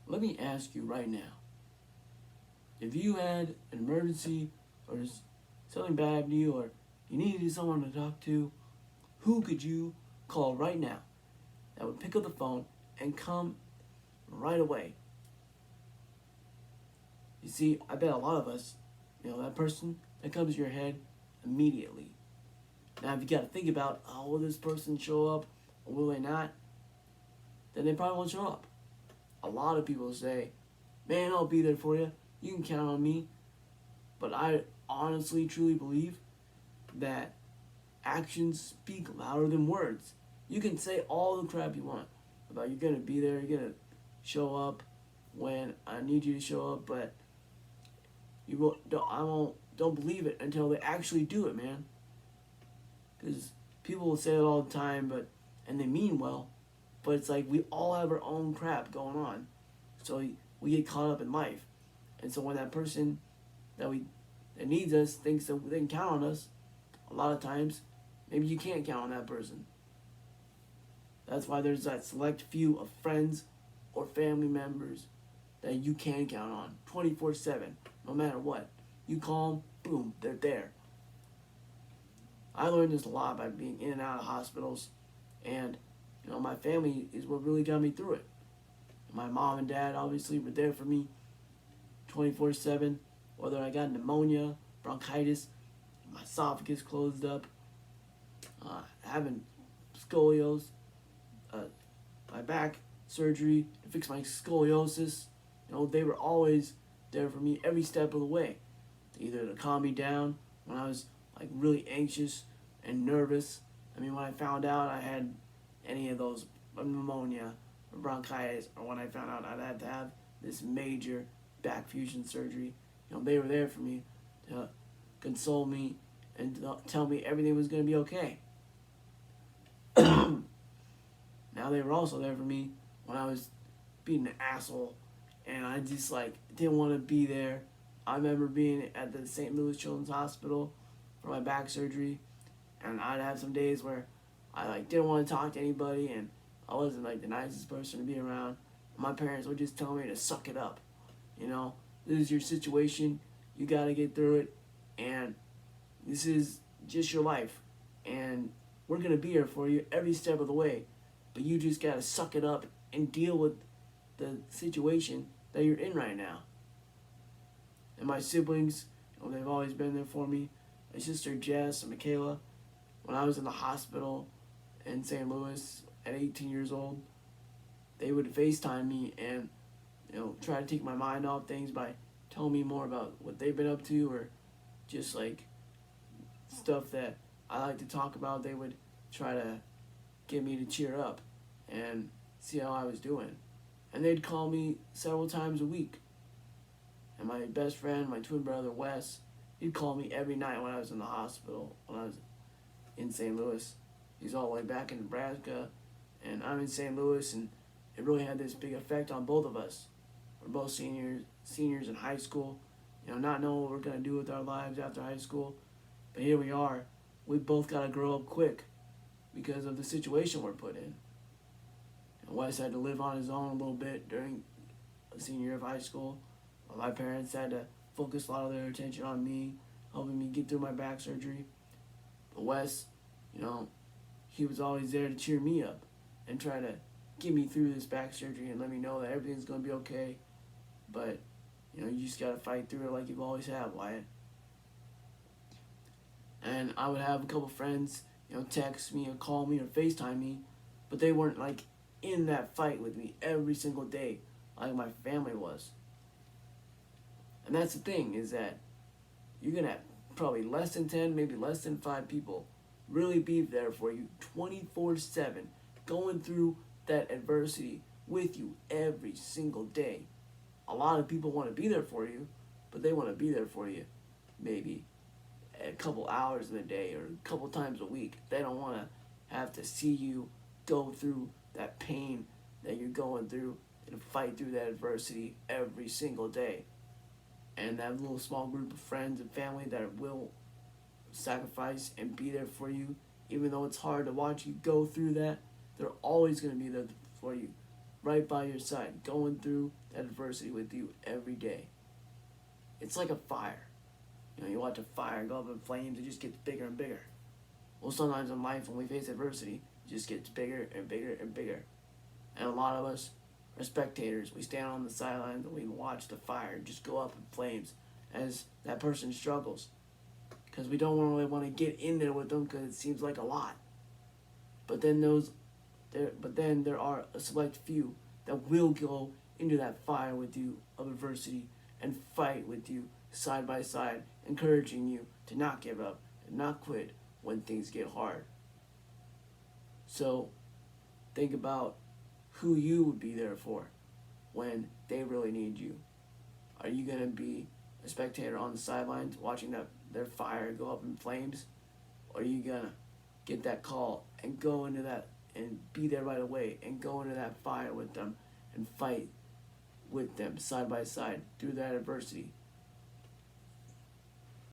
Let me ask you right now, if you had an emergency or something bad happened to you or you needed someone to talk to, who could you call right now that would pick up the phone and come right away? You see, I bet a lot of us, that person that comes to your head immediately. Now, if you got to think about, oh, will this person show up or will they not? Then they probably won't show up. A lot of people say, man, I'll be there for you. You can count on me. But I honestly, truly believe that actions speak louder than words. You can say all the crap you want about you're going to be there, you're going to show up when I need you to show up, but don't believe it until they actually do it, man. Because people will say it all the time, and they mean well, but it's like we all have our own crap going on, so we get caught up in life, and so when that person that needs us thinks that they can count on us, a lot of times, maybe you can't count on that person. That's why there's that select few of friends or family members that you can count on 24/7, no matter what. You call them, boom, they're there. I learned this a lot by being in and out of hospitals, and my family is what really got me through it. My mom and dad obviously were there for me 24/7, whether I got pneumonia, bronchitis, my esophagus closed up, having scoliosis, my back surgery to fix my scoliosis. They were always there for me every step of the way, either to calm me down when I was like really anxious and nervous. I mean, when I found out I had any of those pneumonia or bronchitis, or when I found out I'd had to have this major back fusion surgery, they were there for me to console me and to tell me everything was going to be okay. Now they were also there for me when I was being an asshole and I just didn't want to be there. I remember being at the St. Louis Children's Hospital for my back surgery, and I'd have some days where I didn't want to talk to anybody and I wasn't the nicest person to be around. My parents would just tell me to suck it up. This is your situation. You got to get through it, and this is just your life, and we're going to be here for you every step of the way, but you just got to suck it up and deal with the situation that you're in right now. And my siblings, they've always been there for me. My sister Jess and Michaela, when I was in the hospital in St. Louis at 18 years old, they would FaceTime me and try to take my mind off things by telling me more about what they've been up to, or just stuff that I like to talk about. They would try to get me to cheer up and see how I was doing. And they'd call me several times a week. And my best friend, my twin brother Wes, he'd call me every night when I was in the hospital, when I was in St. Louis. He's all the way back in Nebraska, and I'm in St. Louis, and it really had this big effect on both of us. We're both seniors in high school, not knowing what we're going to do with our lives after high school. But here we are. We both got to grow up quick because of the situation we're put in. And Wes had to live on his own a little bit during a senior year of high school. My parents had to focus a lot of their attention on me, helping me get through my back surgery. But Wes, he was always there to cheer me up and try to get me through this back surgery and let me know that everything's going to be okay. But, you just got to fight through it like you've always had, Wyatt. And I would have a couple friends, text me or call me or FaceTime me, but they weren't in that fight with me every single day like my family was. And that's the thing, is that you're going to have probably less than 10, maybe less than 5 people really be there for you 24/7, going through that adversity with you every single day. A lot of people want to be there for you, but they want to be there for you maybe a couple hours in a day or a couple times a week. They don't want to have to see you go through that pain that you're going through and fight through that adversity every single day. And that little small group of friends and family that will sacrifice and be there for you, even though it's hard to watch you go through that, they're always going to be there for you right by your side, going through that adversity with you every day. It's like a fire. You watch a fire go up in flames, it just gets bigger and bigger. Well, sometimes in life, when we face adversity, it just gets bigger and bigger and bigger. And a lot of us are spectators. We stand on the sidelines and we watch the fire just go up in flames as that person struggles. Because we don't really want to get in there with them because it seems like a lot. But then there are a select few that will go into that fire with you of adversity and fight with you side by side, encouraging you to not give up and not quit when things get hard. So think about who you would be there for when they really need you. Are you going to be a spectator on the sidelines watching their fire go up in flames? Or are you going to get that call and go into that and be there right away and go into that fire with them and fight with them side by side through that adversity